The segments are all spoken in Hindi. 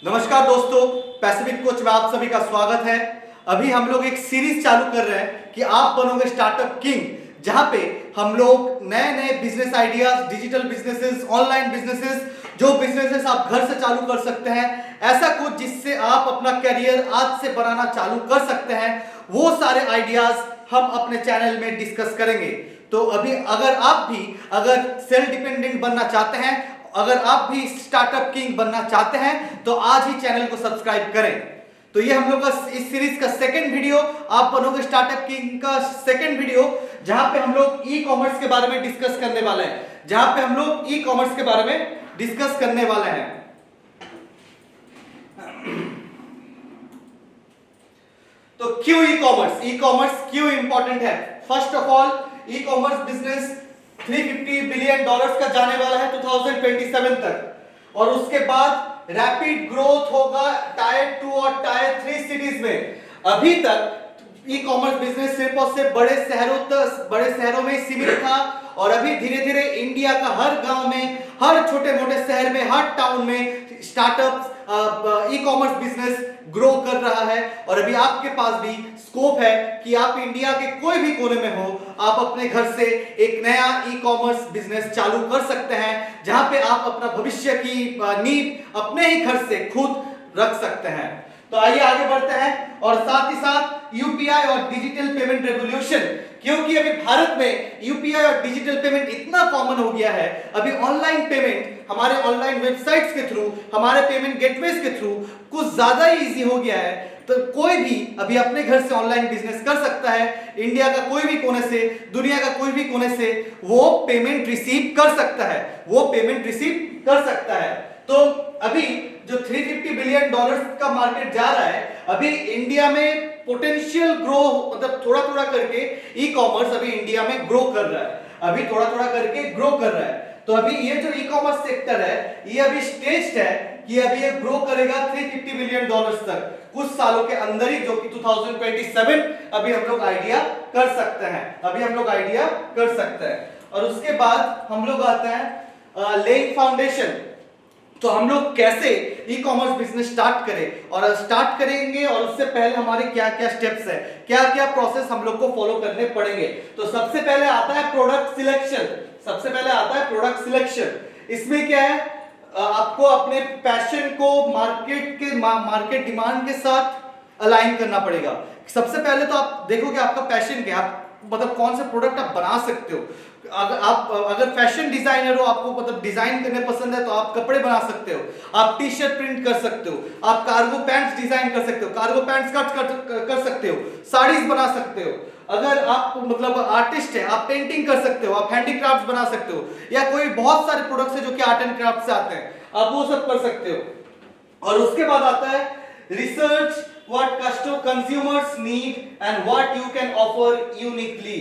नमस्कार दोस्तों, पैसिफिक कोच में आप सभी का स्वागत है। अभी हम लोग एक सीरीज चालू कर रहे हैं कि आप बनोगे स्टार्टअप किंग, जहां पे हम लोग नए नए business ideas, digital businesses, online businesses, जो बिजनेसेस आप घर से चालू कर सकते हैं, ऐसा कुछ जिससे आप अपना करियर आज से बनाना चालू कर सकते हैं, वो सारे आइडियाज हम अपने चैनल में डिस्कस करेंगे। तो अभी अगर सेल्फ डिपेंडेंट बनना चाहते हैं, अगर आप भी स्टार्टअप किंग बनना चाहते हैं, तो आज ही चैनल को सब्सक्राइब करें। तो ये हम लोग का इस सीरीज का सेकंड वीडियो, आप बनोगे स्टार्टअप किंग का सेकंड वीडियो, जहां पे हम लोग ई कॉमर्स के बारे में डिस्कस करने वाले हैं। तो क्यों ई कॉमर्स क्यों इंपॉर्टेंट है? First of all, e commerce business $350 billion का जाने वाला है 2027 तक, और उसके बाद रैपिड ग्रोथ होगा टायर 2 और टायर 3 सिटीज में। अभी तक ई कॉमर्स बिजनेस सिर्फ और सिर्फ बड़े शहरों में सीमित था, और अभी धीरे धीरे इंडिया का हर गांव में, हर छोटे मोटे शहर में, हर टाउन में startup e commerce business grow कर रहा है। और अभी आपके पास भी स्कोप है कि आप इंडिया के कोई भी कोने में हो, आप अपने घर से एक नया ई कॉमर्स बिजनेस चालू कर सकते हैं, जहां पे आप अपना भविष्य की नींव अपने ही घर से खुद रख सकते हैं। तो आइए आगे बढ़ते हैं, और साथ ही साथ यूपीआई और डिजिटल पेमेंट रेवोल्यूशन, क्योंकि अभी भारत में यूपीआई और डिजिटल पेमेंट इतना कॉमन हो गया है। अभी ऑनलाइन पेमेंट हमारे ऑनलाइन वेबसाइट्स के थ्रू, हमारे पेमेंट गेटवेज के थ्रू कुछ ज्यादा ही इजी हो गया है। तो कोई भी अभी अपने घर से ऑनलाइन बिजनेस कर सकता है, इंडिया का कोई भी कोने से, दुनिया का कोई भी कोने से वो पेमेंट रिसीव कर सकता है। तो अभी जो $350 बिलियन का मार्केट जा रहा है, अभी इंडिया में पोटेंशियल ग्रो, मतलब थोड़ा थोड़ा करके ई कॉमर्स अभी इंडिया में ग्रो कर रहा है। तो अभी ये जो ई कॉमर्स सेक्टर है, ये अभी स्टेज्ड है कि अभी ये ग्रो करेगा $350 बिलियन तक कुछ सालों के अंदर ही, जो कि 2027 अभी हम लोग आइडिया कर सकते हैं। और उसके बाद हम लोग आते हैं लेइंग फाउंडेशन। तो हम लोग कैसे ई कॉमर्स बिजनेस स्टार्ट करेंगे, और उससे पहले हमारे क्या क्या स्टेप्स है, क्या क्या प्रोसेस हम लोग को फॉलो करने पड़ेंगे। तो सबसे पहले आता है प्रोडक्ट सिलेक्शन। इसमें क्या है, आपको अपने पैशन को मार्केट डिमांड के साथ अलाइन करना पड़ेगा। सबसे पहले तो आप देखोगे आपका पैशन क्या है, आप मतलब कौन से प्रोडक्ट आप बना सकते हो। अगर फैशन डिजाइनर हो, आपको मतलब डिजाइन करने पसंद है, तो आप कपड़े बना सकते हो, आप टी शर्ट प्रिंट कर सकते हो, आप कार्गो पैंट्स डिजाइन कर सकते हो, कार्गो पैंट्स कट कर सकते हो, साड़ीज बना सकते हो। अगर आप मतलब आर्टिस्ट है, आप पेंटिंग कर सकते हो, आप हैंडीक्राफ्ट्स बना सकते हो, या कोई बहुत सारे प्रोडक्ट्स है जो कि आर्ट एंड क्राफ्ट से आते हैं, आप वो सब कर सकते हो। और उसके बाद आता है research what consumers need and what you can offer uniquely।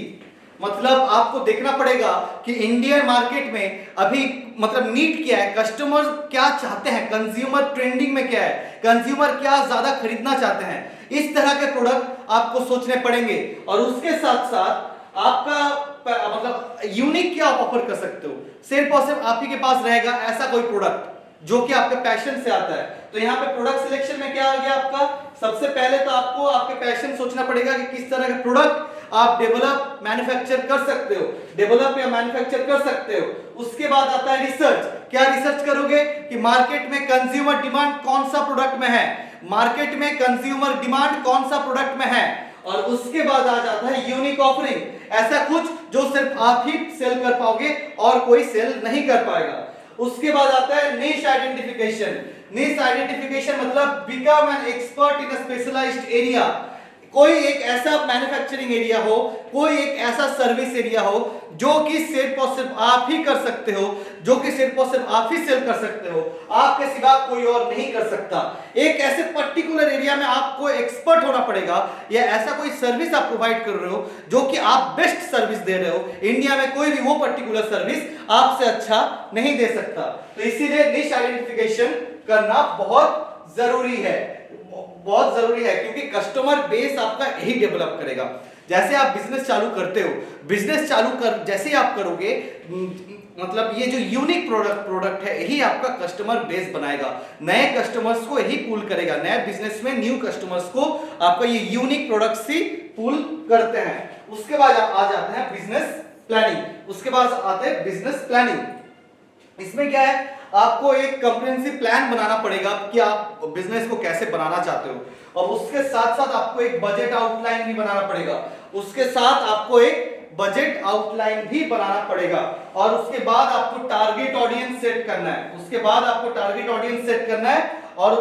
मतलब आपको देखना पड़ेगा कि इंडियन मार्केट में अभी मतलब नीड क्या है, कस्टमर क्या चाहते हैं, कंज्यूमर ट्रेंडिंग में क्या है, कंज्यूमर क्या ज्यादा खरीदना चाहते हैं। इस तरह के प्रोडक्ट आपको सोचने पड़ेंगे, और उसके साथ साथ आपका मतलब यूनिक क्या आप ऑफर कर सकते हो। सिर्फ और सिर्फ आप ही के पास रहेगा ऐसा कोई प्रोडक्ट जो कि आपके पैशन से आता है। तो यहाँ पे प्रोडक्ट सिलेक्शन में क्या आ गया आपका, सबसे पहले तो आपको आपके पैशन सोचना पड़ेगा कि किस तरह के प्रोडक्ट आप डेवलप या मैन्युफैक्चर कर सकते हो। उसके बाद आता है रिसर्च। क्या रिसर्च करोगे कि मार्केट में कंज्यूमर डिमांड कौन सा प्रोडक्ट में है, और उसके बाद आ जाता है यूनिक ऑफरिंग, ऐसा कुछ जो सिर्फ आप ही सेल कर पाओगे और कोई सेल नहीं कर पाएगा। उसके बाद आता है निश आइडेंटिफिकेशन, मतलब become an expert in a specialised area. कोई एक ऐसा मैन्युफैक्चरिंग एरिया हो, कोई एक ऐसा सर्विस एरिया हो जो कि सिर्फ और सिर्फ आप ही कर सकते हो, जो कि सिर्फ और सिर्फ आप ही सेल कर सकते हो, आपके सिवा कोई और नहीं कर सकता। एक ऐसे पर्टिकुलर एरिया में आपको एक्सपर्ट होना पड़ेगा, या ऐसा कोई सर्विस आप प्रोवाइड कर रहे हो जो कि आप बेस्ट सर्विस दे रहे हो, इंडिया में कोई भी वो पर्टिकुलर सर्विस आपसे अच्छा नहीं दे सकता। तो इसीलिए निश आइडेंटिफिकेशन करना बहुत जरूरी है, क्योंकि कस्टमर बेस आपका यही डेवलप करेगा। जैसे आप बिजनेस चालू करते हो, बिजनेस चालू कर जैसे ही आप करोगे, मतलब ये जो यूनिक प्रोडक्ट है यही आपका कस्टमर बेस बनाएगा, नए कस्टमर्स को यही पुल करेगा, नए बिजनेस में न्यू कस्टमर्स को आपका ये यूनिक प्रोडक्ट्स ही पुल करते हैं। उसके बाद आ जाते हैं बिजनेस प्लानिंग। उसके बाद आते हैं बिजनेस प्लानिंग। इसमें क्या है, आपको एक कॉम्प्रिहेंसिव प्लान बनाना पड़ेगा कि आप बिजनेस को कैसे बनाना चाहते हो, और उसके साथ साथ आपको एक बजट आउटलाइन भी बनाना पड़ेगा, उसके साथ आपको एक बजट आउटलाइन भी बनाना पड़ेगा, और उसके बाद आपको टारगेट ऑडियंस सेट करना है, उसके बाद आपको टारगेट ऑडियंस सेट करना है और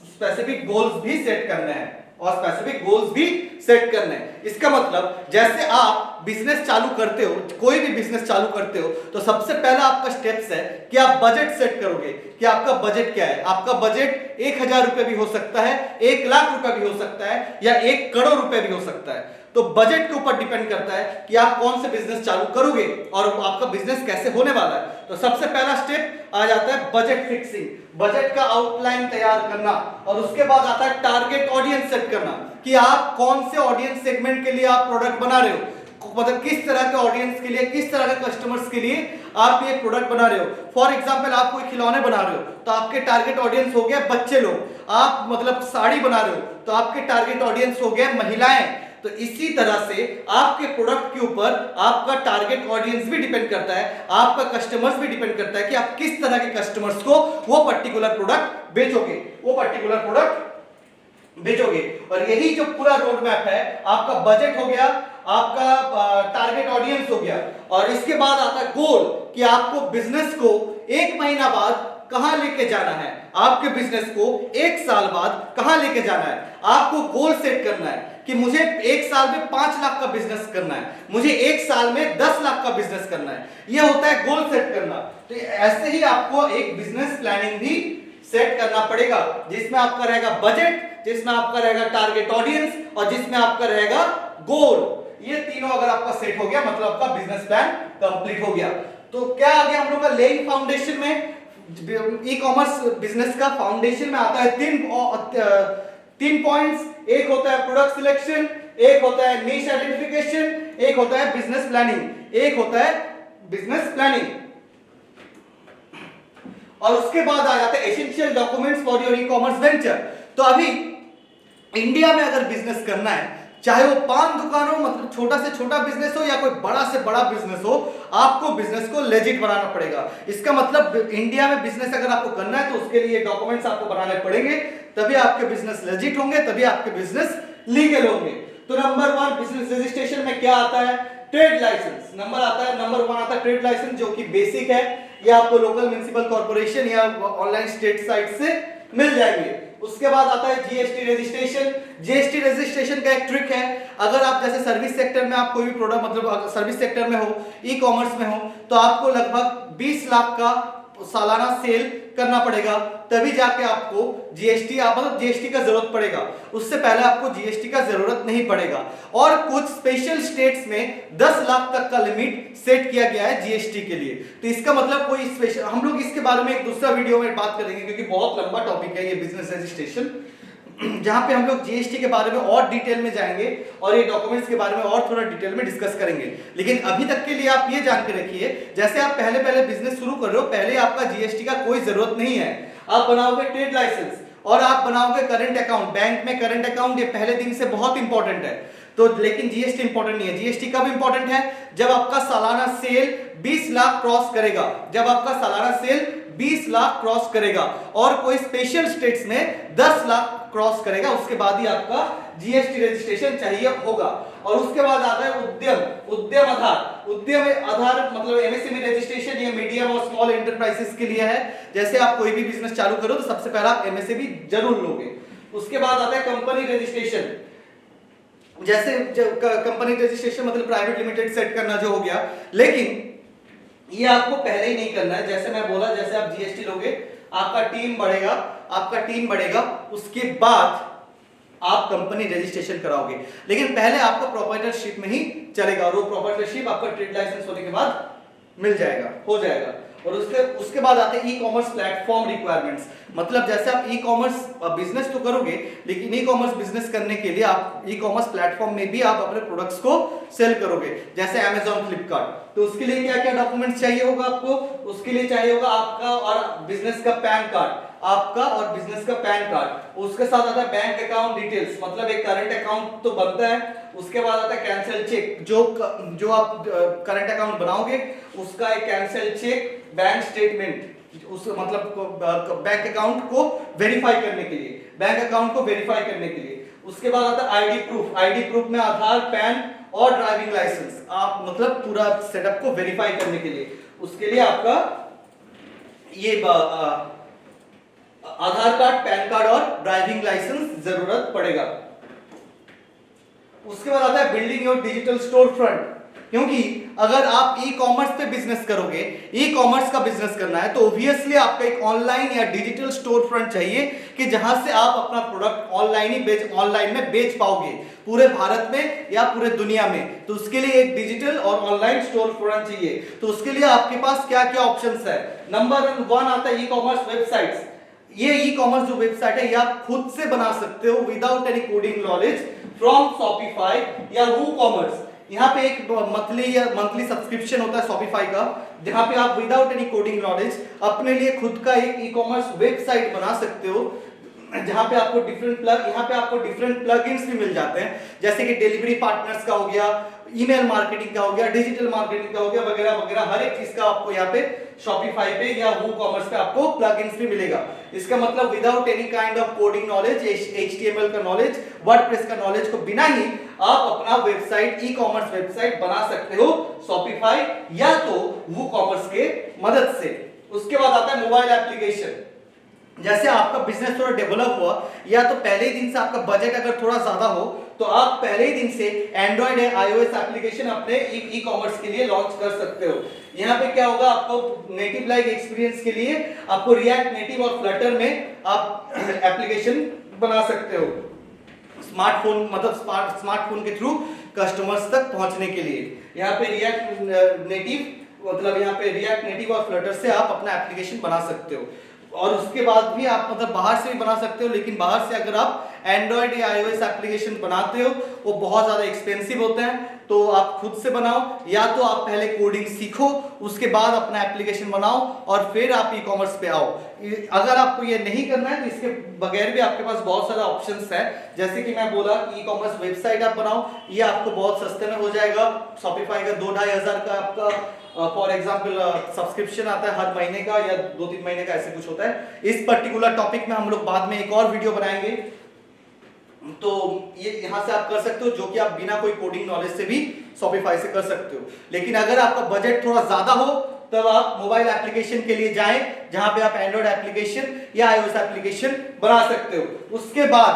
स्पेसिफिक गोल्स भी सेट करने हैं, और स्पेसिफिक गोल्स भी सेट करने हैं। इसका मतलब जैसे आप बिजनेस चालू करते हो, कोई भी बिजनेस चालू करते हो, तो सबसे पहला आपका स्टेप्स है कि आप बजट सेट करोगे कि आपका बजट क्या है। आपका बजट 1000 रुपए भी हो सकता है, 1 लाख रुपए भी हो सकता है, या 1 करोड़ रुपए भी हो सकता है। तो बजट के ऊपर डिपेंड करता है कि आप कौन से बिजनेस चालू करोगे और आपका बिजनेस कैसे होने वाला है। तो सबसे पहला स्टेप आ जाता है बजट फिक्सिंग, बजट का आउटलाइन तैयार करना, और उसके बाद आता है टारगेट ऑडियंस सेट करना कि आप कौन से ऑडियंस सेगमेंट के लिए आप प्रोडक्ट बना रहे हो, मतलब किस तरह के ऑडियंस के लिए, किस तरह के कस्टमर्स के लिए आप ये प्रोडक्ट बना रहे हो। फॉर एग्जांपल आप कोई खिलौने बना रहे हो तो आपके टारगेट ऑडियंस हो गया बच्चे लोग, आप मतलब साड़ी बना रहे हो तो आपके टारगेट ऑडियंस हो गए महिलाएं। तो इसी तरह से आपके प्रोडक्ट के ऊपर आपका टारगेट ऑडियंस भी डिपेंड करता है, आपका कस्टमर्स भी डिपेंड करता है कि आप किस तरह के कस्टमर्स को वो पर्टिकुलर प्रोडक्ट बेचोगे, वो पर्टिकुलर प्रोडक्ट बेचोगे। और यही जो पूरा रोड मैप है, आपका बजट हो गया, आपका टारगेट ऑडियंस हो गया, और इसके बाद आता है गोल कि आपको बिजनेस को 1 महीना बाद कहां लेके जाना है, आपके बिजनेस को 1 साल बाद कहां लेके जाना है। आपको गोल सेट करना है कि मुझे 1 साल में 5 लाख का बिजनेस करना है, मुझे 1 साल में 10 लाख का बिजनेस करना है। यह होता है गोल सेट करना। तो ऐसे ही आपको एक बिजनेस प्लानिंग भी सेट करना पड़ेगा, जिसमें आपका रहेगा बजट, जिसमें आपका रहेगा टारगेट ऑडियंस, और जिसमें आपका रहेगा गोल। ये तीनों अगर आपका सेट हो गया मतलब आपका बिजनेस प्लान कंप्लीट हो गया। तो क्या आ गया हम लोग का लेइंग फाउंडेशन में। ई कॉमर्स बिजनेस का फाउंडेशन में आता है 3 पॉइंट्स। एक होता है प्रोडक्ट सिलेक्शन, एक होता है नीश आइडेंटिफिकेशन, एक होता है बिजनेस प्लानिंग, एक होता है बिजनेस प्लानिंग। और उसके बाद आ जाते हैं essential documents for your e commerce venture. तो अभी इंडिया में अगर बिजनेस करना है, चाहे वो पान दुकान हो, मतलब छोटा से छोटा बिजनेस हो, या कोई बड़ा से बड़ा बिजनेस हो, आपको बिजनेस को लेजिट बनाना पड़ेगा। इसका मतलब इंडिया में बिजनेस अगर आपको करना है तो उसके लिए डॉक्यूमेंट्स आपको बनाने पड़ेंगे, तभी आपके बिजनेस लेजिट होंगे, तभी आपके बिजनेस लीगल होंगे। तो नंबर 1 बिजनेस रजिस्ट्रेशन में क्या आता है, ट्रेड लाइसेंस। नंबर 1 आता है ट्रेड लाइसेंस, जो कि बेसिक है, ये आपको लोकल म्युनिसिपल कॉर्पोरेशन या ऑनलाइन स्टेट साइट से मिल जाएंगे। उसके बाद आता है जीएसटी रजिस्ट्रेशन। जीएसटी रजिस्ट्रेशन का एक ट्रिक है, अगर आप जैसे सर्विस सेक्टर में आप कोई भी प्रोडक्ट, मतलब सर्विस सेक्टर में हो, ई कॉमर्स में हो, तो आपको लगभग 20 लाख का सालाना सेल करना पड़ेगा, तभी जाके आपको जीएसटी मतलब जीएसटी का जरूरत पड़ेगा। उससे पहले आपको जीएसटी का जरूरत नहीं पड़ेगा। और कुछ स्पेशल स्टेट्स में 10 लाख तक का लिमिट सेट किया गया है जीएसटी के लिए। तो इसका मतलब कोई स्पेशल, हम लोग इसके बारे में एक दूसरा वीडियो में बात करेंगे, क्योंकि बहुत लंबा टॉपिक है ये बिजनेस रजिस्ट्रेशन, जहां पे हम लोग जीएसटी के बारे में और डिटेल में जाएंगे और ये डॉक्यूमेंट्स के बारे में और थोड़ा डिटेल में डिस्कस करेंगे। लेकिन अभी तक के लिए आप ये जान के रखिए, जैसे आप पहले बिजनेस शुरू कर रहे हो, पहले आपका जीएसटी का कोई जरूरत नहीं है। आप बनाओगे ट्रेड लाइसेंस और आप बनाओगे करंट अकाउंट, बैंक में करंट अकाउंट, ये पहले दिन से बहुत इंपॉर्टेंट है। तो लेकिन जीएसटी इंपॉर्टेंट नहीं है। जीएसटी कब इंपॉर्टेंट है, जब आपका सालाना सेल 20 लाख क्रॉस करेगा, जब आपका सालाना सेल 20 लाख क्रॉस करेगा, और कोई स्पेशल स्टेट्स में 10 लाख क्रॉस करेगा, उसके बाद ही आपका जीएसटी रजिस्ट्रेशन चाहिए होगा। और उसके बाद आता है उद्यम आधार। उद्यम आधार मतलब एमएसएमई रजिस्ट्रेशन, ये मीडियम और स्मॉल एंटरप्राइजेस के लिए है। जैसे आप कोई भी बिजनेस चालू करो तो सबसे पहले आप एमएसएमई जरूर लोगे। उसके बाद आता है कंपनी रजिस्ट्रेशन। जैसे कंपनी रजिस्ट्रेशन मतलब प्राइवेट लिमिटेड सेट करना जो हो गया, लेकिन ये आपको पहले ही नहीं करना है। जैसे मैं बोला, जैसे आप जीएसटी लोगे, आपका टीम बढ़ेगा, उसके बाद आप कंपनी रजिस्ट्रेशन कराओगे। लेकिन पहले आपका प्रोप्राइटरशिप में ही चलेगा, और वो प्रोप्राइटरशिप आपका ट्रेड लाइसेंस होने के बाद मिल जाएगा, हो जाएगा। और उसके उसके बाद आते हैं ई कॉमर्स प्लेटफॉर्म रिक्वायरमेंट्स। मतलब जैसे आप ई कॉमर्स बिजनेस तो करोगे, लेकिन ई कॉमर्स बिजनेस करने के लिए आप ई कॉमर्स प्लेटफॉर्म में भी आप अपने प्रोडक्ट्स को सेल करोगे, जैसे अमेजॉन, फ्लिपकार्ट। तो उसके लिए क्या क्या डॉक्यूमेंट्स चाहिए होगा आपको? उसके लिए चाहिए होगा आपका और बिजनेस का पैन कार्ड, आपका और बिजनेस का पैन कार्ड। उसके साथ आता है बैंक अकाउंट डिटेल्स, मतलब एक करंट अकाउंट तो बनता है। उसके बाद आता है कैंसिल चेक, जो आप करंट अकाउंट बनाओगे उसका एक कैंसिल चेक, बैंक स्टेटमेंट, उस मतलब बैंक अकाउंट को वेरीफाई करने के लिए, बैंक अकाउंट को वेरीफाई करने के लिए। उसके बाद आता है आईडी प्रूफ, आईडी प्रूफ में आधार, पैन और ड्राइविंग लाइसेंस, आप मतलब पूरा सेटअप को वेरीफाई करने के लिए। उसके लिए आपका ये आधार कार्ड, पैन कार्ड और ड्राइविंग लाइसेंस जरूरत पड़ेगा। उसके बाद आता है building your digital store front, क्योंकि अगर आप ई कॉमर्स पे बिजनेस करोगे, ई कॉमर्स का बिजनेस करना है, तो ऑब्वियसली आपका एक ऑनलाइन या डिजिटल स्टोर फ्रंट चाहिए कि जहां से आप अपना प्रोडक्ट ऑनलाइन में बेच पाओगे पूरे भारत में या पूरे दुनिया में। तो उसके लिए एक डिजिटल और ऑनलाइन स्टोर फ्रंट चाहिए। तो उसके लिए आपके पास क्या क्या ऑप्शंस है? नंबर 1 आता है ई कॉमर्स वेबसाइट्स। ये ई कॉमर्स जो वेबसाइट है ये आप खुद से बना सकते हो without any coding knowledge from Shopify या वूकॉमर्स। यहाँ पे एक मंथली सब्सक्रिप्शन होता है शॉपिफाई का, जहां पे आप विदाउट एनी कोडिंग नॉलेज अपने लिए खुद का एक ई कॉमर्स वेबसाइट बना सकते हो, जहां पे आपको डिफरेंट प्लगइन्स भी मिल जाते हैं, जैसे कि डिलीवरी पार्टनर्स का हो गया, ईमेल मार्केटिंग का हो गया, डिजिटल मार्केटिंग का हो गया, वगैरह वगैरह। हर एक चीज का आपको यहाँ पे शॉपिफाई पे या वूकॉमर्स पे आपको प्लगइन्स भी मिलेगा। इसका मतलब without any kind of coding knowledge, HTML का नॉलेज, वर्डप्रेस का नॉलेज को बिना ही आप अपना वेबसाइट, ई कॉमर्स वेबसाइट बना सकते हो शॉपिफाई या तो वूकॉमर्स के मदद से। उसके बाद आता है मोबाइल एप्लीकेशन। जैसे आपका बिजनेस थोड़ा डेवलप हुआ या तो पहले ही दिन से आपका बजट अगर थोड़ा ज्यादा हो, तो आप पहले ही दिन से एंड्रॉइड या iOS एप्लीकेशन अपने ई कॉमर्स के लिए लॉन्च कर सकते हो। यहाँ पे क्या होगा, आपको नेटिव लाइक एक्सपीरियंस के लिए आपको रिएक्ट नेटिव और फ्लटर में आप एप्लीकेशन बना सकते हो, स्मार्टफोन मतलब स्मार्टफोन के थ्रू कस्टमर्स तक पहुंचने के लिए। यहाँ पे रिएक्ट नेटिव और फ्लटर से आप अपना एप्लीकेशन बना सकते हो। और उसके बाद भी आप मतलब बाहर से भी बना सकते हो, लेकिन बाहर से अगर आप एंड्रॉइड या iOS एप्लीकेशन बनाते हो वो बहुत ज्यादा एक्सपेंसिव होते हैं। तो आप खुद से बनाओ, या तो आप पहले कोडिंग सीखो उसके बाद अपना एप्लीकेशन बनाओ और फिर आप ई कॉमर्स पे आओ। अगर आपको ये नहीं करना है तो इसके बगैर भी आपके पास बहुत सारा ऑप्शंस है, जैसे कि मैं बोला ई कॉमर्स वेबसाइट आप बनाओ, ये आपको बहुत सस्ते में हो जाएगा। शॉपिफाई का 2-2.5 हजार का आपका फॉर एग्जाम्पल सब्सक्रिप्शन आता है हर महीने का या 2-3 महीने का, ऐसे कुछ होता है। इस पर्टिकुलर टॉपिक में हम लोग बाद में एक और वीडियो बनाएंगे, तो ये यहां से आप कर सकते हो, जो कि आप बिना कोई कोडिंग नॉलेज से भी शॉपिफाई से कर सकते हो। लेकिन अगर आपका बजट थोड़ा ज्यादा हो तब आप मोबाइल एप्लीकेशन के लिए जाएं, जहां पे आप एंड्रॉइड एप्लीकेशन या iOS एप्लीकेशन बना सकते हो। उसके बाद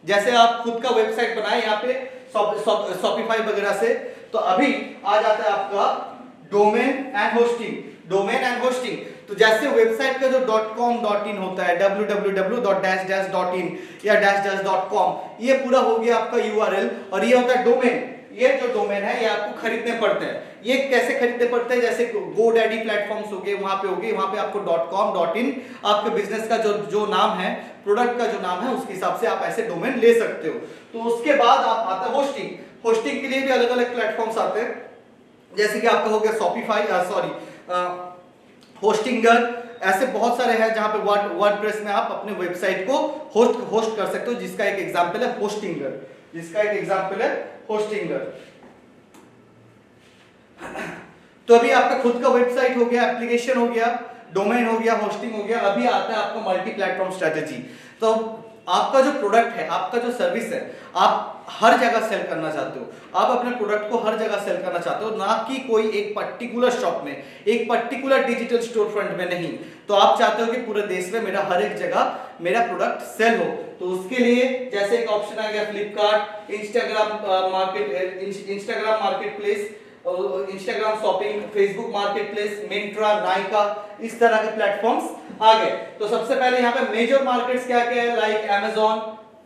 जैसे आप खुद का वेबसाइट बनाए यहाँ पे शॉपिफाई वगैरह से, तो अभी आ जाता है आपका domain and hosting. Domain and hosting, तो जैसे वेबसाइट का जो .com .in होता है, www.-in या -.com, ये पूरा हो गया आपका URL, और ये होता है डोमेन। ये जो डोमेन है ये आपको खरीदने पड़ते हैं। ये कैसे खरीदने पड़ते हैं, जैसे GoDaddy प्लेटफॉर्म्स हो गए, वहां पे होगी, वहां पे आपको .com .in आपके बिजनेस का जो नाम है, प्रोडक्ट का जो नाम है, उसके हिसाब से आप ऐसे डोमेन ले सकते हो। तो उसके बाद आप आता है होस्टिंग। होस्टिंग के लिए भी अलग अलग प्लेटफॉर्म्स आते हैं, जैसे कि आपका हो गया शॉपिफाई, होस्टिंगर, ऐसे बहुत सारे हैं जहां पे वर्डप्रेस में आप अपने वेबसाइट को होस्ट कर सकते हो, जिसका एक एग्जांपल है होस्टिंगर। तो अभी आपका खुद का वेबसाइट हो गया, एप्लीकेशन हो गया, डोमेन हो गया, होस्टिंग हो गया। अभी आता है आपका मल्टी प्लेटफॉर्म स्ट्रेटेजी। तो आपका जो प्रोडक्ट है, आपका जो सर्विस है, आप हर जगह सेल करना चाहते हो, आप अपने प्रोडक्ट को हर जगह सेल करना चाहते हो, ना कि कोई एक पर्टिकुलर शॉप में, एक पर्टिकुलर डिजिटल स्टोर फ्रंट में नहीं। तो आप चाहते हो कि पूरे देश में मेरा हर एक जगह मेरा प्रोडक्ट सेल हो। तो उसके लिए जैसे एक ऑप्शन आ गया Flipkart, Instagram marketplace, Instagram shopping, Facebook marketplace, Myntra, Nykaa, इस तरह के प्लेटफॉर्म्स आ गए। तो सबसे पहले यहाँ पे मेजर मार्केट्स क्या क्या है, लाइक अमेजॉन,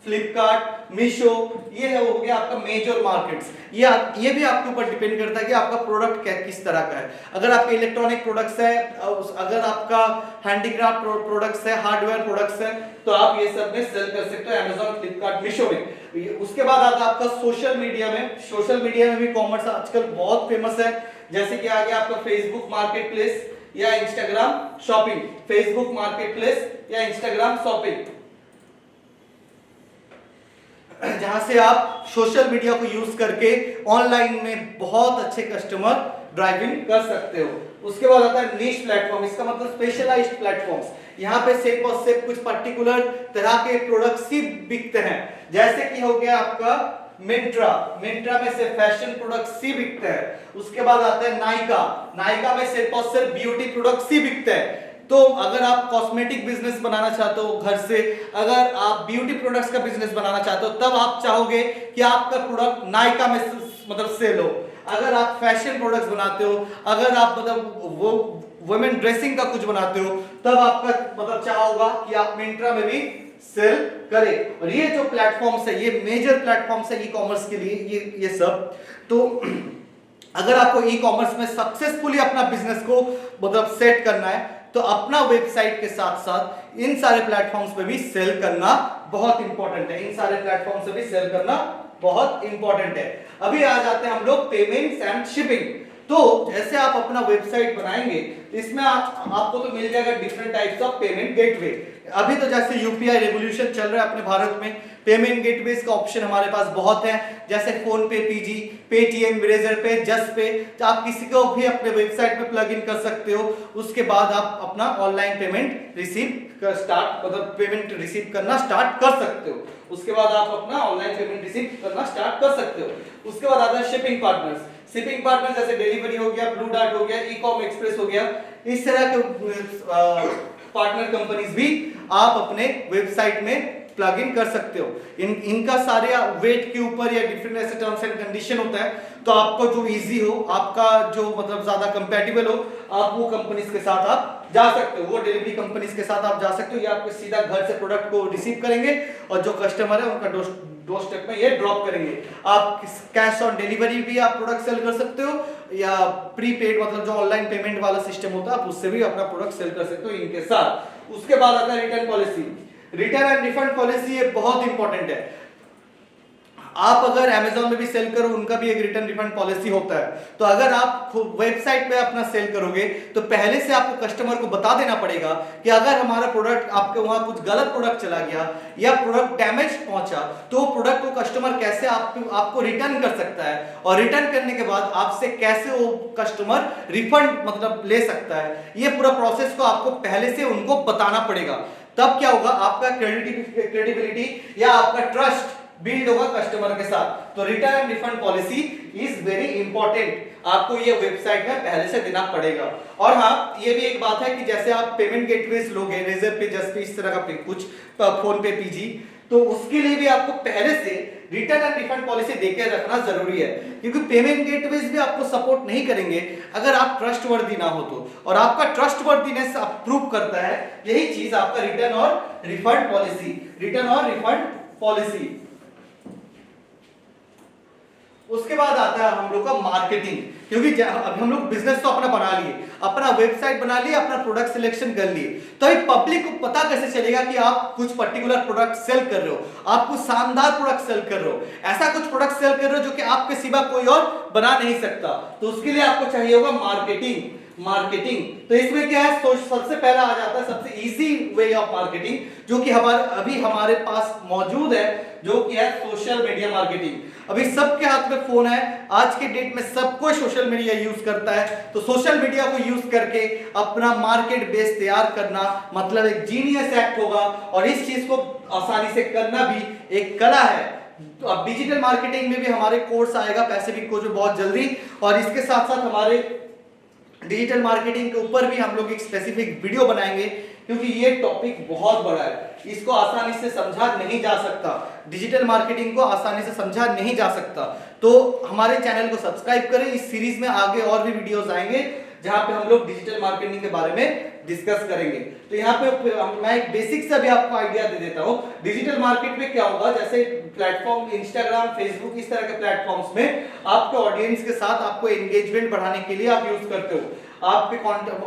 फ्लिपकार्ट, मीशो, ये है हो गया आपका मेजर मार्केट्स। ये भी आपके ऊपर डिपेंड करता है कि आपका प्रोडक्ट किस तरह का है। अगर आपके इलेक्ट्रॉनिक प्रोडक्ट्स है, अगर आपका हैंडीक्राफ्ट प्रोडक्ट्स है, हार्डवेयर प्रोडक्ट्स है, तो आप ये सब में सेल कर सकते हो अमेजॉन, फ्लिपकार्ट, मीशो में। उसके बाद आता है आपका सोशल मीडिया में। सोशल मीडिया में भी कॉमर्स आजकल बहुत फेमस है, जैसे कि आ गया आपका फेसबुक मार्केट प्लेस या Instagram shopping. Facebook market place या इंस्टाग्राम शॉपिंग, जहां से आप सोशल मीडिया को यूज करके ऑनलाइन में बहुत अच्छे कस्टमर ड्राइविंग कर सकते हो। उसके बाद आता है नीश प्लेटफॉर्म, इसका मतलब स्पेशलाइज्ड प्लेटफॉर्म्स। यहाँ पे सिर्फ और सिर्फ कुछ पर्टिकुलर तरह के प्रोडक्ट्स ही बिकते हैं, जैसे कि हो गया आपका मिंत्रा। मिंत्रा में सिर्फ फैशन प्रोडक्ट्स ही बिकते हैं। उसके बाद आता है नायका। नायका में सिर्फ और सिर्फ ब्यूटी प्रोडक्ट्स ही बिकते हैं। तो अगर आप कॉस्मेटिक बिजनेस बनाना चाहते हो घर से, अगर आप ब्यूटी प्रोडक्ट्स का बिजनेस बनाना चाहते हो, तब आप चाहोगे कि आपका प्रोडक्ट नायका में मतलब सेल हो। अगर आप फैशन प्रोडक्ट्स बनाते हो, अगर आप मतलब वो वुमेन ड्रेसिंग का कुछ बनाते हो, तब आपका मतलब चाहोगा कि आप मिंत्रा में भी सेल करें। और ये जो प्लेटफॉर्म्स है, ये मेजर प्लेटफॉर्म्स है ई कॉमर्स के लिए, ये सब। तो अगर आपको ई कॉमर्स में सक्सेसफुली अपना बिजनेस को मतलब सेट करना है, तो अपना वेबसाइट के साथ साथ इन सारे प्लेटफॉर्म्स पे भी सेल करना बहुत इंपॉर्टेंट है। इन सारे प्लेटफॉर्म से भी सेल करना बहुत इंपॉर्टेंट है। अभी आ जाते हैं हम लोग पेमेंट्स एंड शिपिंग। तो जैसे आप अपना वेबसाइट बनाएंगे, इसमें आपको तो मिल जाएगा different types of payment gateway. अभी तो जैसे यूपीआई रेवोल्यूशन चल रहा है अपने भारत में, पेमेंट गेटवेज का ऑप्शन हमारे पास बहुत है, जैसे फोन पे, पीजी, पेटीएम, रेजर पे, जस्ट पे। तो आप किसी को भी अपने वेबसाइट में प्लग इन कर सकते हो। उसके बाद आप अपना ऑनलाइन पेमेंट रिसीव मतलब पेमेंट रिसीव करना स्टार्ट कर सकते हो। उसके बाद आप अपना ऑनलाइन पेमेंट रिसीव करना स्टार्ट कर सकते हो। उसके बाद आता है शिपिंग पार्टनर्स। शिपिंग पार्टनर जैसे डिलीवरी हो गया, ब्लू डार्ट हो गया, ई-कॉम एक्सप्रेस हो गया, इस तरह के पार्टनर कंपनीज भी आप अपने वेबसाइट में प्लग इन कर सकते हो। इनका सारे वेट के ऊपर या डिफरेंट ऐसे टर्म्स एंड कंडीशन होता है, तो आपको जो इजी हो, आपका जो मतलब ज्यादा कंपैटिबल हो, आप वो कंपनीज के साथ आप जा सकते हो, वो डिलीवरी कंपनीज के साथ आप जा सकते हो। ये आपको सीधा घर से प्रोडक्ट को रिसीव करेंगे और जो कस्टमर है उनका डोर स्टेप में ये ड्रॉप करेंगे। आप कैश ऑन डिलीवरी भी आप प्रोडक्ट सेल कर सकते हो, या प्रीपेड मतलब जो ऑनलाइन पेमेंट वाला सिस्टम होता है, आप उससे भी अपना प्रोडक्ट सेल कर सकते हो इनके साथ। उसके बाद आता है return policy. Return and refund policy ये बहुत इंपॉर्टेंट है। आप अगर Amazon में भी सेल करो, उनका भी एक रिटर्न रिफंड पॉलिसी होता है। तो अगर आप वेबसाइट पे अपना सेल करोगे, तो पहले से आपको कस्टमर को बता देना पड़ेगा कि अगर हमारा प्रोडक्ट आपके वहां कुछ गलत प्रोडक्ट चला गया या प्रोडक्ट डैमेज पहुंचा, तो प्रोडक्ट को कस्टमर कैसे आपको रिटर्न कर सकता है, और रिटर्न करने के बाद आपसे कैसे वो कस्टमर रिफंड मतलब ले सकता है। ये पूरा प्रोसेस को आपको पहले से उनको बताना पड़ेगा। तब क्या होगा, आपका क्रेडिबिलिटी या आपका ट्रस्ट बिल्ड होगा कस्टमर के साथ। तो return and refund policy is very important, आपको ये वेबसाइट में पहले से देना पड़ेगा। और हाँ, ये भी एक बात है कि जैसे आप पेमेंट गेटवेज लोगे, रेजर पे, जस्ट पे, इस तरह का कुछ, फोन पे, पीजी, तो उसके लिए भी आपको पहले से रिटर्न एंड रिफंड पॉलिसी देकर रखना जरूरी है, क्योंकि पेमेंट गेटवेज भी आपको सपोर्ट नहीं करेंगे अगर आप ट्रस्टवर्दी ना हो तो। और आपका ट्रस्टवर्दीनेस प्रूव करता है यही चीज, आपका रिटर्न और रिफंड पॉलिसी। रिटर्न और रिफंड पॉलिसी। उसके बाद आता है हम लोग का मार्केटिंग, क्योंकि अब हम लोग बिजनेस तो अपना बना लिए, अपना वेबसाइट बना लिए, अपना प्रोडक्ट सिलेक्शन कर लिए, तो एक पब्लिक को पता कैसे चलेगा कि आप कुछ पर्टिकुलर प्रोडक्ट सेल कर रहे हो, आप कुछ शानदार प्रोडक्ट सेल कर रहे हो, ऐसा कुछ प्रोडक्ट सेल कर रहे हो जो कि आपके सिवा कोई और बना नहीं सकता। तो उसके लिए आपको चाहिए होगा मार्केटिंग। मार्केटिंग तो इसमें क्या है, सबसे पहला आ जाता है सबसे इजी वे ऑफ मार्केटिंग, जो कि हमारे पास मौजूद है, जो कि है सोशल मीडिया मार्केटिंग। अभी सबके हाथ में फोन है, आज के डेट में सब कोई सोशल मीडिया यूज करता है। तो सोशल मीडिया को यूज करके अपना मार्केट बेस तैयार करना मतलब एक जीनियस एक्ट होगा, और इस चीज को आसानी से करना भी एक कला है। तो अब डिजिटल मार्केटिंग में भी हमारे कोर्स आएगा, पैसिफिक कोर्स में बहुत जल्दी, और इसके साथ साथ हमारे डिजिटल मार्केटिंग के ऊपर भी हम लोग एक स्पेसिफिक वीडियो बनाएंगे, क्योंकि ये टॉपिक बहुत बड़ा है, इसको आसानी से समझा नहीं जा सकता, डिजिटल मार्केटिंग को आसानी से समझा नहीं जा सकता। तो हमारे चैनल को सब्सक्राइब करें, इस सीरीज में आगे और भी वीडियोस आएंगे जहां पे हम लोग डिजिटल मार्केटिंग के बारे में डिस्कस करेंगे। तो यहाँ पे मैं एक बेसिक से भी आपको आइडिया दे देता हूँ। डिजिटल मार्केट में क्या होगा, जैसे प्लेटफॉर्म इंस्टाग्राम, फेसबुक, इस तरह के प्लेटफॉर्म्स में आपके ऑडियंस के साथ आपको एंगेजमेंट बढ़ाने के लिए आप यूज करते हो। आपके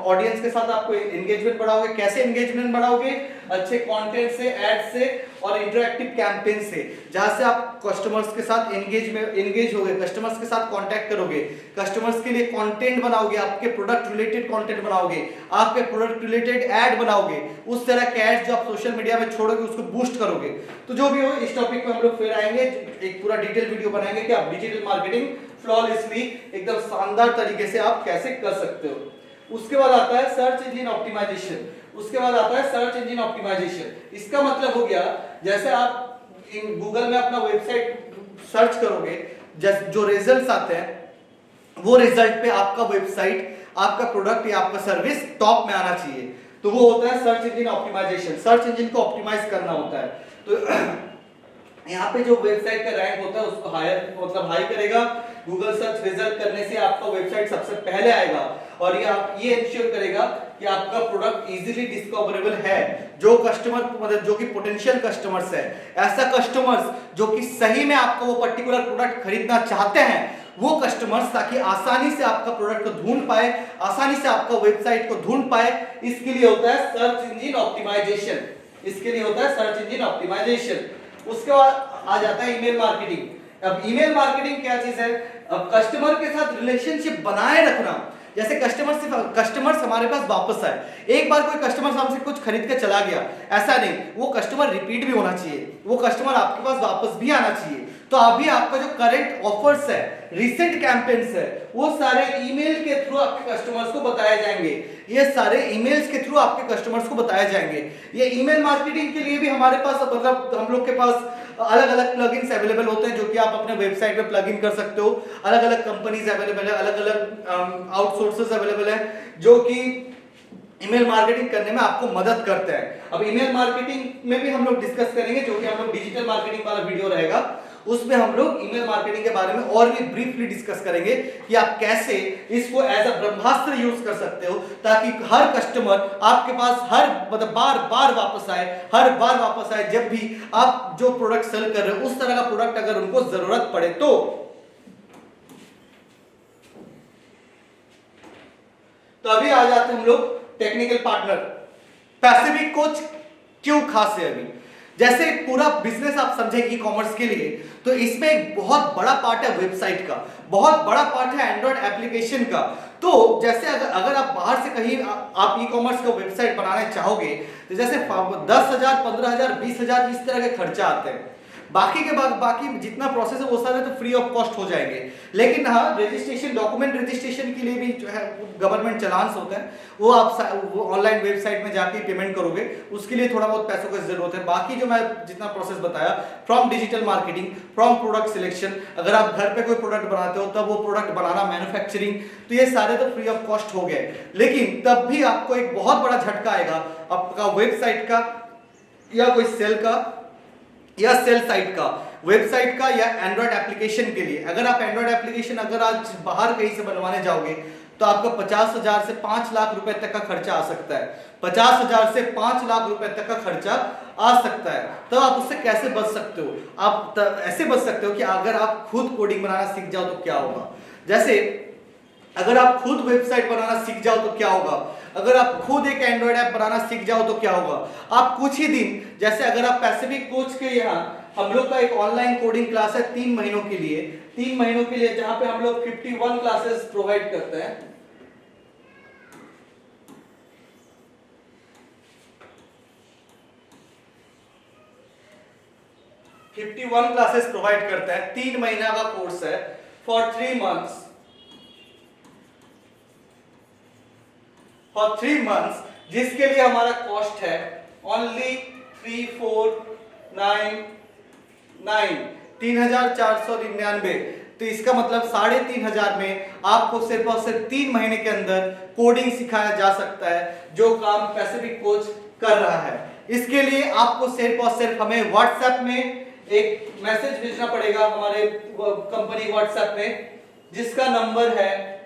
ऑडियंस के साथ आपको एंगेजमेंट बढ़ाओगे। कैसे एंगेजमेंट बढ़ाओगे? अच्छे कंटेंट से, एड से और इंटरैक्टिव कैंपेन से, जहां से आप कस्टमर्स के साथ एंगेज होगे, कस्टमर्स के साथ कांटेक्ट करोगे, कस्टमर्स के लिए कंटेंट बनाओगे, आपके प्रोडक्ट रिलेटेड कंटेंट बनाओगे, आपके प्रोडक्ट रिलेटेड ऐड बनाओगे, उस तरह के ऐड जो आप सोशल मीडिया में छोड़ोगे उसको बूस्ट करोगे। तो जो भी हो, इस टॉपिक पे हम लोग फिर आएंगे, एक पूरा डिटेल वीडियो बनाएंगे कि आप डिजिटल मार्केटिंग फ्लॉलेसली एकदम शानदार तरीके से आप कैसे कर सकते हो। उसके बाद आता है सर्च इंजन ऑप्टिमाइजेशन। उसके बाद आता है सर्च इंजन ऑप्टिमाइजेशन। इसका मतलब हो गया, जैसे आप गूगल में अपना वेबसाइट सर्च करोगे, जो रिजल्ट्स आते हैं वो रिजल्ट पे आपका वेबसाइट, आपका प्रोडक्ट या आपका सर्विस टॉप में आना चाहिए। तो वो होता है search engine optimisation. Search engine को ऑप्टिमाइज करना होता है। तो यहाँ पे जो वेबसाइट का रैंक होता है उसको हाई करेगा। गूगल सर्च रिजल्ट करने से आपका वेबसाइट सबसे पहले आएगा और ये इंश्योर करेगा कि आपका प्रोडक्ट इजीली डिस्कवरेबल है। जो कस्टमर, मतलब जो कि पोटेंशियल कस्टमर्स है, ऐसा कस्टमर्स जो कि सही में आपका वो पर्टिकुलर प्रोडक्ट खरीदना चाहते हैं, वो कस्टमर्स ताकि आसानी से आपका प्रोडक्ट को ढूंढ पाए, आसानी से आपका वेबसाइट को ढूंढ पाए, इसके लिए होता है सर्च इंजन ऑप्टिमाइजेशन। इसके लिए होता है सर्च इंजन ऑप्टिमाइजेशन। उसके बाद आ जाता है ईमेल मार्केटिंग। अब ईमेल मार्केटिंग क्या चीज है? अब कस्टमर के साथ रिलेशनशिप बनाए रखना। जैसे कस्टमर्स हमारे पास वापस आए, एक बार कोई कस्टमर हमसे कुछ खरीद के चला गया, ऐसा नहीं, वो कस्टमर रिपीट भी होना चाहिए, वो कस्टमर आपके पास वापस भी आना चाहिए। तो अभी आपका जो करंट ऑफर्स है, रिसेंट कैंपेन्स है, वो सारे ईमेल के थ्रू आपके कस्टमर्स को बताए जाएंगे। ये सारे ईमेल्स के थ्रू आपके कस्टमर्स को बताए जाएंगे। ये ईमेल मार्केटिंग के लिए भी हमारे पास, मतलब हम लोग के पास अलग अलग प्लगइन्स अवेलेबल होते हैं जो कि आप अपने वेबसाइट पे प्लग इन कर सकते हो। अलग अलग कंपनीज अवेलेबल है, अलग अलग आउटसोर्सेज अवेलेबल है जो कि ईमेल मार्केटिंग करने में आपको मदद करते हैं। अब ईमेल मार्केटिंग में भी हम लोग डिस्कस करेंगे, जो कि हम लोग डिजिटल मार्केटिंग वाला वीडियो रहेगा, उसमें हम लोग ईमेल मार्केटिंग के बारे में और भी ब्रीफली डिस्कस करेंगे कि आप कैसे इसको एज अ ब्रह्मास्त्र यूज कर सकते हो, ताकि हर कस्टमर आपके पास मतलब बार बार वापस आए, हर बार वापस आए जब भी आप जो प्रोडक्ट सेल कर रहे हो उस तरह का प्रोडक्ट अगर उनको जरूरत पड़े। तो अभी आ जाते हैं हम लोग टेक्निकल पार्टनर। पैसिफिक कोच क्यों खास है? अभी जैसे पूरा बिजनेस आप समझे ई कॉमर्स के लिए, तो इसमें एक बहुत बड़ा पार्ट है वेबसाइट का, बहुत बड़ा पार्ट है एंड्रॉइड एप्लीकेशन का। तो जैसे अगर आप बाहर से कहीं आप ई कॉमर्स का वेबसाइट बनाना चाहोगे, तो जैसे 10,000, 15,000, 20,000 इस तरह के खर्चा आते हैं। बाकी जितना प्रोसेस है वो सारे तो फ्री ऑफ कॉस्ट हो जाएंगे। लेकिन हाँ, रजिस्ट्रेशन, डॉक्यूमेंट रजिस्ट्रेशन के लिए भी जो है गवर्नमेंट चलान्स होते हैं, वो आप ऑनलाइन वेबसाइट में जाके पेमेंट करोगे, उसके लिए थोड़ा बहुत पैसों की जरूरत है। बाकी जो मैं जितना प्रोसेस बताया, from digital marketing, from product selection, अगर आप घर पे कोई प्रोडक्ट बनाते हो तब वो प्रोडक्ट बनाना, मैन्युफैक्चरिंग, तो ये सारे तो फ्री ऑफ कॉस्ट हो गए। लेकिन तब भी आपको एक बहुत बड़ा झटका आएगा आपका वेबसाइट का, या कोई सेल का, या सेल साइट का, वेबसाइट का, या एंड्रॉइड एप्लीकेशन के लिए। अगर आप एंड्रॉइड एप्लीकेशन अगर आज बाहर कहीं से बनवाने जाओगे तो आपका 50,000 से 5 लाख रुपए तक का खर्चा आ सकता है। 50,000 से 5 लाख रुपए तक का खर्चा आ सकता है। तो आप उससे कैसे बच सकते हो? आप ऐसे बच सकते हो कि अगर आप खुद कोडिंग बनाना सीख जाओ तो क्या होगा। जैसे अगर आप खुद वेबसाइट बनाना सीख जाओ तो क्या होगा, अगर आप खुद एक एंड्रॉइड ऐप बनाना सीख जाओ तो क्या होगा। आप कुछ ही दिन, जैसे अगर आप पैसिफिक कोच के यहाँ हम लोग का एक ऑनलाइन कोडिंग क्लास है 3 महीनों के लिए, 3 महीनों के लिए, जहां पे हम लोग 51 क्लासेस प्रोवाइड करते हैं। क्लासेस प्रोवाइड करता है, 3 महीना का कोर्स है, फॉर 3 मंथ्स, जिसके लिए हमारा कॉस्ट है ओनली 3,499। तो इसका मतलब 3,500 में आपको सिर्फ और सिर्फ 3 महीने के अंदर कोडिंग सिखाया जा सकता है, जो काम पैसिफिक कोच कर रहा है। इसके लिए आपको सिर्फ और सिर्फ हमें व्हाट्सएप में एक मैसेज भेजना पड़ेगा, हमारे कंपनी व्हाट्सएप में, जिसका नंबर है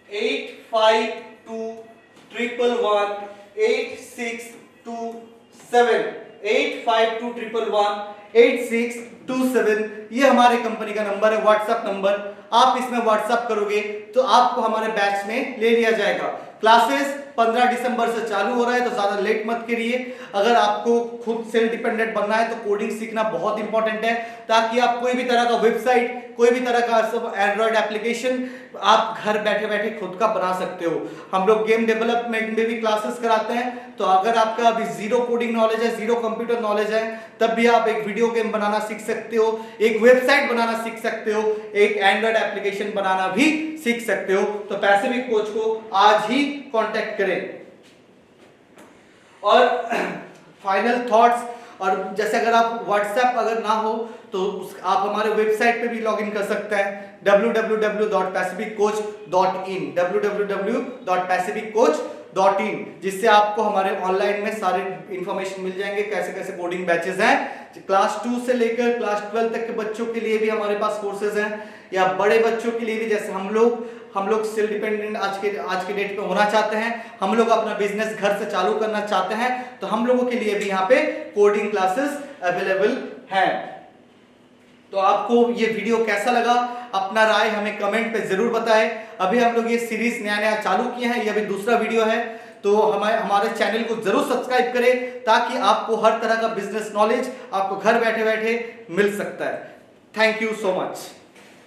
85 852118627 ये हमारे कंपनी का नंबर है, व्हाट्सएप नंबर। आप इसमें व्हाट्सएप करोगे तो आपको हमारे बैच में ले लिया जाएगा। क्लासेस 15 दिसंबर से चालू हो रहा है, तो ज्यादा लेट मत करिए। अगर आपको खुद सेल्फ डिपेंडेंट बनना है तो कोडिंग सीखना बहुत इंपॉर्टेंट है, ताकि आप कोई भी तरह का वेबसाइट, कोई भी तरह का एंड्रॉइड एप्लीकेशन आप घर बैठे बैठे खुद का बना सकते हो। हम लोग गेम डेवलपमेंट में भी क्लासेस कराते हैं, तो अगर आपका अभी जीरो कोडिंग नॉलेज है, जीरो कंप्यूटर नॉलेज है, तब भी आप एक वीडियो गेम बनाना सीख सकते हो, एक वेबसाइट बनाना सीख सकते हो, एक एंड्रॉइड एप्लीकेशन बनाना भी सीख सकते हो। तो पैसिफिक कोच को आज ही कांटेक्ट करें। और फाइनल थॉट्स, और जैसे अगर आप व्हाट्सएप अगर ना हो तो आप हमारे वेबसाइट पे भी लॉगिन कर सकते हैं, www.pacificcoach.in, www.pacificcoach.in, जिससे आपको हमारे ऑनलाइन में सारे इंफॉर्मेशन मिल जाएंगे, कैसे कैसे कोडिंग बैचेस हैं। क्लास 2 से लेकर क्लास 12 तक के बच्चों के लिए भी हमारे पास कोर्सेज हैं, या बड़े बच्चों के लिए भी, जैसे हम लोग सेल्फ डिपेंडेंट आज के डेट पे होना चाहते हैं, हम लोग अपना बिजनेस घर से चालू करना चाहते हैं, तो हम लोगों के लिए भी यहाँ पे कोडिंग क्लासेस अवेलेबल हैं। तो आपको ये वीडियो कैसा लगा, अपना राय हमें कमेंट पे जरूर बताएं। अभी हम लोग ये सीरीज नया चालू किए हैं, ये अभी दूसरा वीडियो है, तो हमारे चैनल को जरूर सब्सक्राइब करें, ताकि आपको हर तरह का बिजनेस नॉलेज आपको घर बैठे बैठे मिल सकता है। Thank you so much.